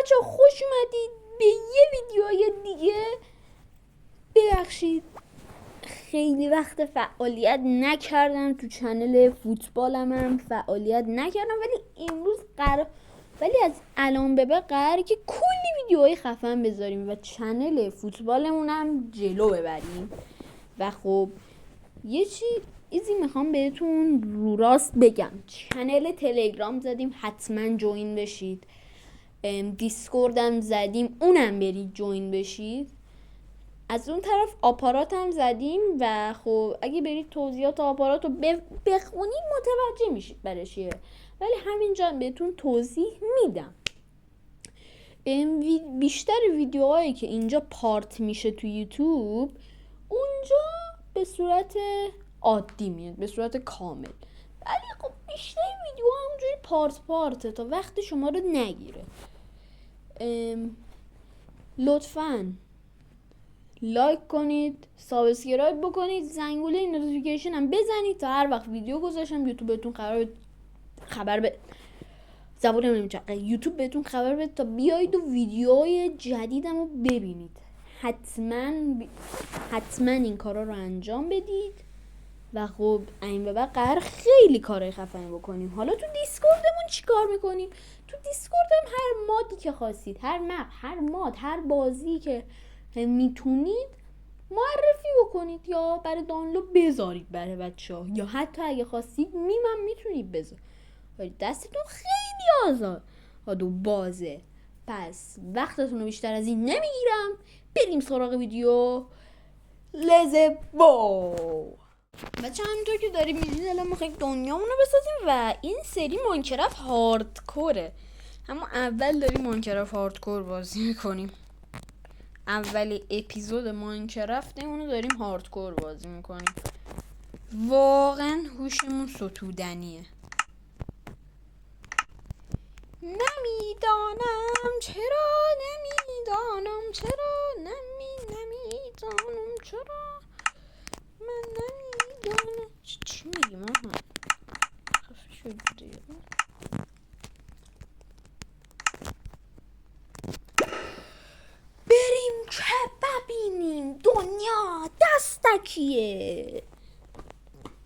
بچه خوش اومدید به یه ویدیوی دیگه. ببخشید خیلی وقت فعالیت نکردم تو چنل فوتبالم، هم فعالیت نکردم، ولی امروز ولی از الان به بعد قراره که کلی ویدیوهای خفن بذاریم و چنل فوتبالمون هم جلو ببریم. و خب یه چیزی میخوام بهتون رو راست بگم، چنل تلگرام زدیم، حتما جوین بشید. دیسکوردم زدیم، اونم برید جوین بشید. از اون طرف آپارات هم زدیم و خب اگه برید توضیحات آپارات رو بخونید متوجه میشید برای چیه، ولی همینجا بهتون توضیح میدم. بیشتر ویدیوهایی که اینجا پارت میشه تو یوتیوب اونجا به صورت عادی میاد، به صورت کامل، ولی خب بیشتر ویدیو همونجوری پارته تا وقت شما رو نگیره. لطفاً لایک کنید، سابسکرایب بکنید، زنگوله نوتیفیکیشن هم بزنید تا هر وقت ویدیو گذاشتم یوتیوب بهتون خبر بده تا بیایید و ویدیوهای جدیدم رو ببینید. حتما این کارا رو انجام بدید و خب این به بعد قرار خیلی کارهای خفنی بکنیم. حالا تو دیسکوردمون چی کار میکنیم؟ تو دیسکوردم هر مادی که خواستید، هر مپ، هر ماد، هر بازی که میتونید معرفی بکنید یا برای دانلود بذارید برای بچه‌ها، یا حتی اگه خواستید میمم میتونید بذارید، ولی دستتون خیلی آزاد و بازه. پس وقتتون رو بیشتر از این نمیگیرم، بریم سراغ ویدیو. لزه بو بچه، همینطور که داریم میدید الان ما خیلی دنیامون رو بسازیم و این سری ماینکرافت هاردکوره. اما اول داریم ماینکرافت هاردکور بازی میکنیم. اولی اپیزود ماینکرافت اونو داریم هاردکور بازی میکنیم. واقعا هوشمون ستودنیه. نمیدانم چرا من نمیدانم چی میگی ماما؟ خفه شد دیگه. بریم که ببینیم دنیا دستکیه.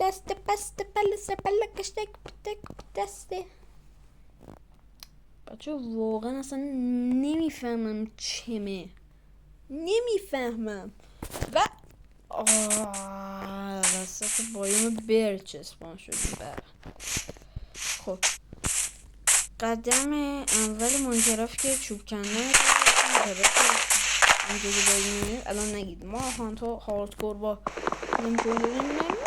دست بسته پلسه پلکشتک پتک دسته. بچه واقعا اصلا نمیفهمم چمه، نمیفهمم. و وسط بایوم برچ اسپان شدیم. خب قدم اول ماینکرافت که چوب کنه اینجوری باییم. الان نگید ما هاردکور با اینجوری دیگه نگید،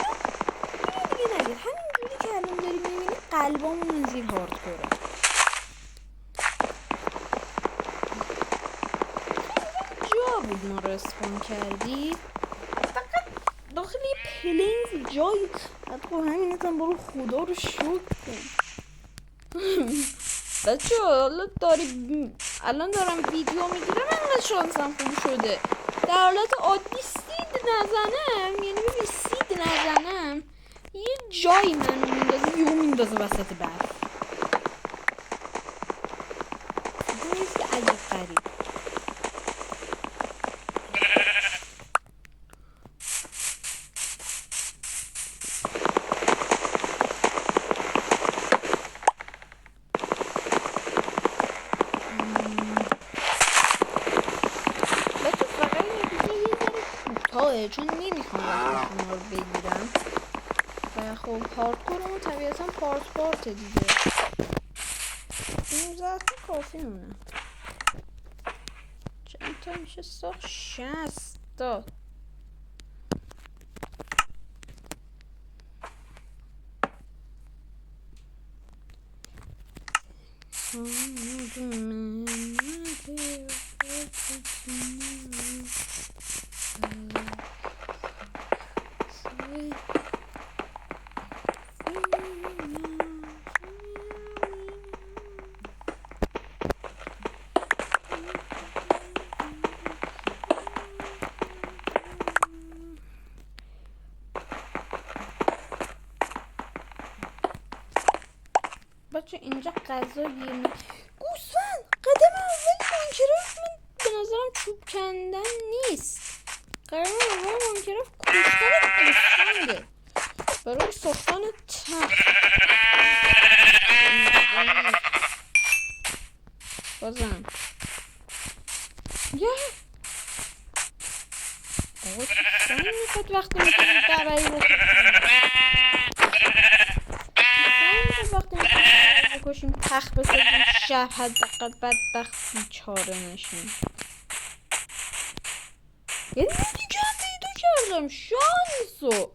همینجوری که الان داریم میبینید قلبامون زیر هاردکوره. بود ما رو اسپان کردی فقط داخل یه پلنز جای خب همینتم برو خدا رو شکر کن. بچه الان دارم ویدیو میگیرم، انقدر شانسم خوب شده. در حالت عادی سید نزنم، یعنی ببین سید نزنم یه جایی منو میندازه یهو میندازه وسط برف. نیست که عجیب غریب. چون نمیخوام وقت شما رو بگیرم و خب هاردکورمون طبیعتا پارت دیگه 19 تا کافی مونه. چند تا میشه ساخت؟ 60 تا. بچه اینجا غذا گوسفند قدم اول بازم یه آقا چی میخواد وقتی میخواد برای بکشیم تخت بسازیم شب حداقل بدبخت بیچاره نشیم. یه دیگه پیدا کردم شانسو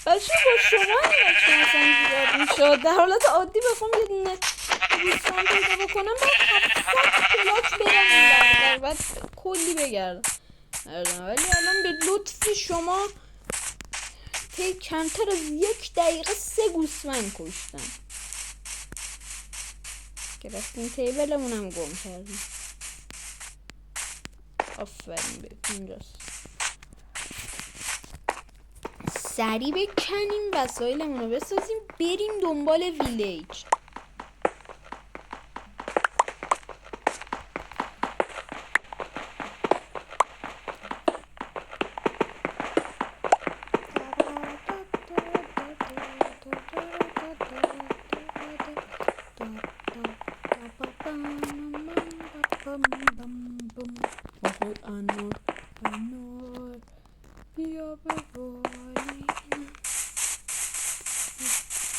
بچه با شما این مثلا زیاد میشد. در حالت عادی بخوام یه دونه دوستان پیدا بکنم باید 700 کلاک برم بعد کلی بگردم، ولی الان به لطف شما کمتر از 1 دقیقه 3 گوسفند کشتم که رفتیم تیبلمونم گم کردیم. آفرین به اینجاست. سریع بکنیم وسایلمون رو بسازیم بریم دنبال ویلیج.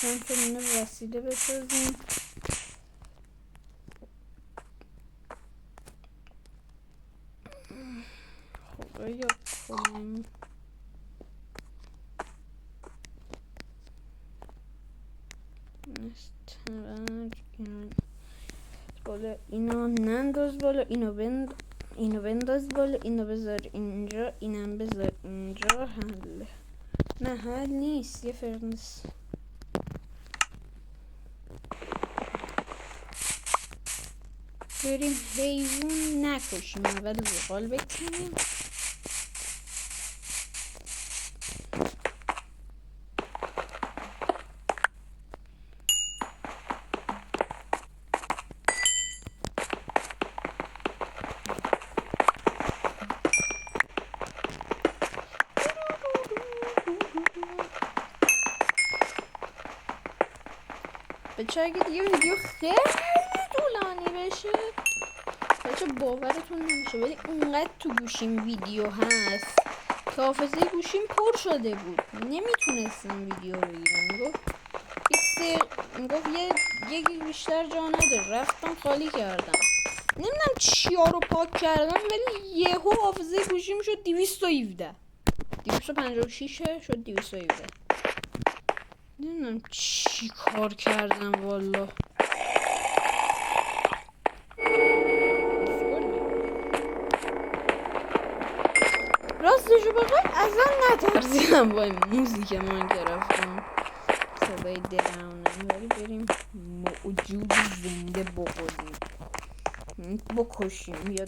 چند تا اینو وسیله بسازیم. خب یا کنیم بالا اینو ننداز بالا، اینو بنداز بالا، اینو بذار اینجا، اینم بذار اینجا. حل نه حل نیست یه فرنس. بریم حیوان نکشیم اول زغال بکنیم. بچه اگه دیگه ویدیو خیلی طولانی بشه بچه باورتون نمیشه ولی اونقدر تو گوشیم ویدیو هست که حافظه گوشیم پر شده بود نمیتونستم ویدیو رو بگیرم. میگفت یه گیگ بیشتر جا نداره. رفتم خالی کردم نمیدونم چیا رو پاک کردم ولی یهو حافظه گوشیم شد 217 256 شد 217. نمیدونم چی کار کردم والا. راستشو بخوای اصلا نترسیدم با این موزیک من که رفتم صدای درونه. ولی بریم موجود زنده بکشیم یا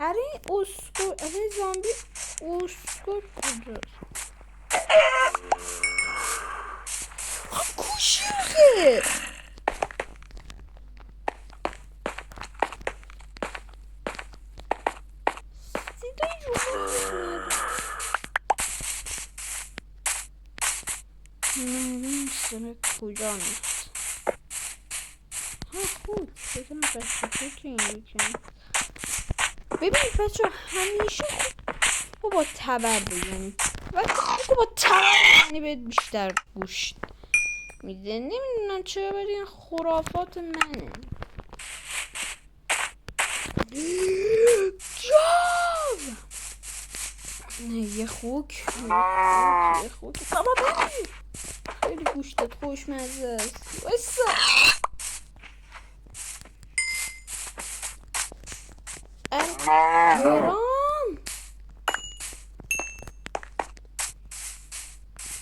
اره اسکور اره زامبی اسکور کجاست؟ کوشیخه صدای جمعه نمیدونم کجا نیست. ها خوب بگم بسته که این بکنم. ببینید بچه همیشه خوب با تبر بزنید وقتی خوب با تبر بزنی بهت بیشتر گوشت میده. نمیدونم چرا ولی این خرافات منه. جاو نه یه خوک بابا ببین خیلی گوشتت خوشمزه است. وایسا برام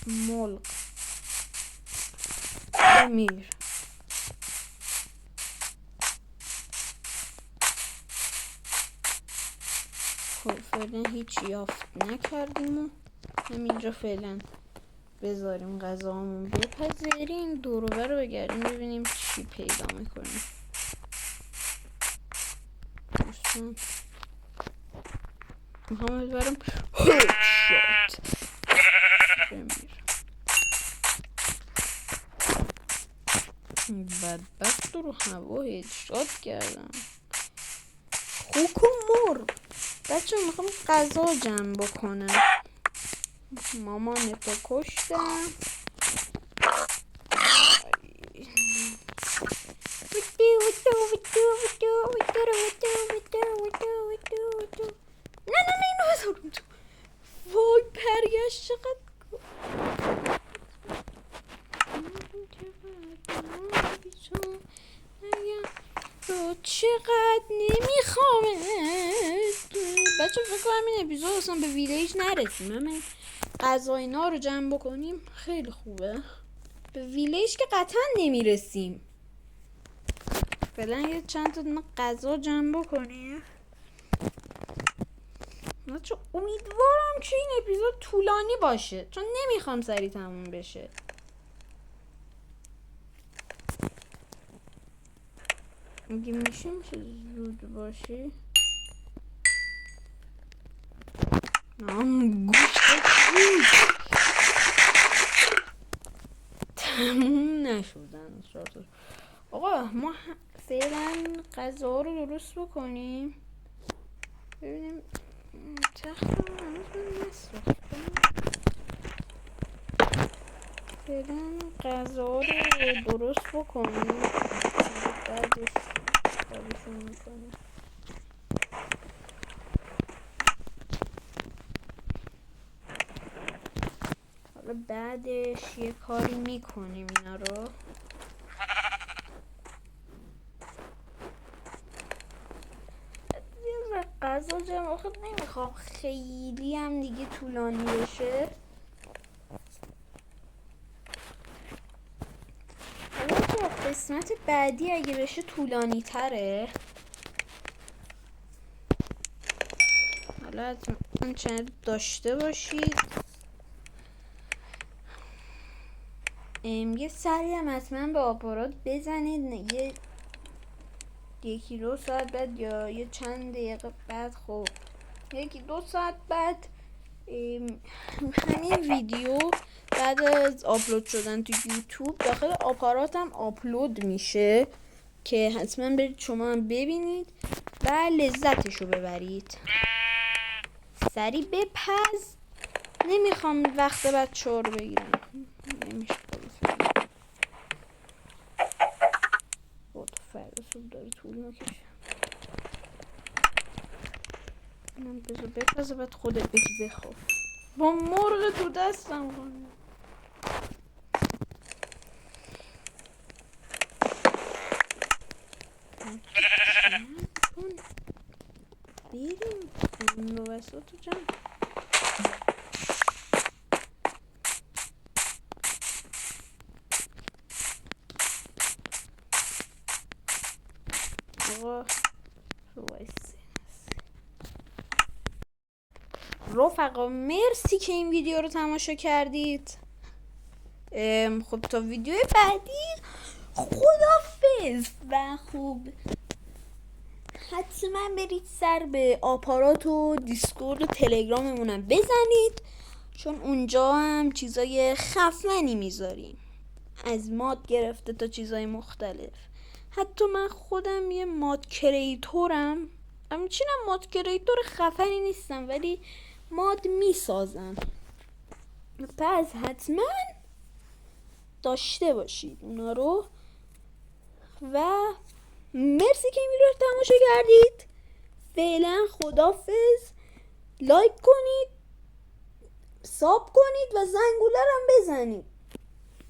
ملق امیر خب فعلا هیچ یافت نکردیم و همینجا فعلا بذاریم غذامون بپذیریم دوروبر رو بگردیم ببینیم چی پیدا میکنیم. دوستان میخوام ببرم هدشات بمیر. بدبخت رو هوا هدشات کردم. خوک و مر. بچه میخوام غذا جمع بکنم. مامانتو کشتم. نه اینو بذارم تو. وای پرگشت چقدر چقدر نمیخوام. بچه فکر کنم این اپیزود اصلا به ویلیج نرسیم. همین غذا اینا رو جمع بکنیم خیلی خوبه. به ویلیج که قطعا نمیرسیم. فعلا یه چند تا غذا جمع بکنیم. بچه امیدوارم که این اپیزود طولانی باشه چون نمیخوام سریع تموم بشه. میگه میشه زود باشی. تموم نشدن. آقا ما فعلا غذا رو درست بکنیم. ببینیم تختم هنوز نساختم. فعلا غذا رو درست بکنیم بعدش کارشون میکنیم. حالا بعدش یه کاری میکنیم اینا رو. غذا جمع خود نمیخوام خیلی هم دیگه طولانی بشه. حالا که قسمت بعدی اگه بشه طولانی تره. حالا حتما چند داشته باشید. یه سری هم حتما به آپارات بزنید. یکی 2 ساعت بعد یا یه چند دقیقه بعد. خب 1-2 ساعت بعد همین ویدیو بعد از آپلود شدن تو یوتیوب داخل آپارات هم آپلود میشه که حتما برید شما هم ببینید و لذتشو ببرید. سریع بپز. نمیخوام وقت بچه ها رو بگیرم. نمیشه فردا صبح داره طول میکشه. اینم بذار بپزه بعد خودت بگی بخواب. با مرغ تو دستم کنم. بریم این رو وسط جمع. رفقا مرسی که این ویدیو رو تماشا کردید. خب تا ویدیو بعدی خداحافظ. و خوب حتما برید سر به آپارات و دیسکورد و تلگراممونم بزنید چون اونجا هم چیزای خفنی میذاریم. از ماد گرفته تا چیزای مختلف. حتی من خودم یه ماد کریتورم. همچنین ماد کریتور خفنی نیستم ولی ماد میسازم. پس حتما داشته باشید اونا رو. و مرسی که این ویدیو رو تماشا کردید. فعلا خداحافظ. لایک کنید، ساب کنید و زنگوله رو هم بزنید.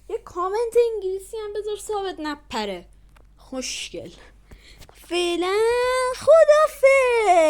یه کامنت انگلیسی هم بذار ثابت نپره. خوشگل. فعلا خداحافظ.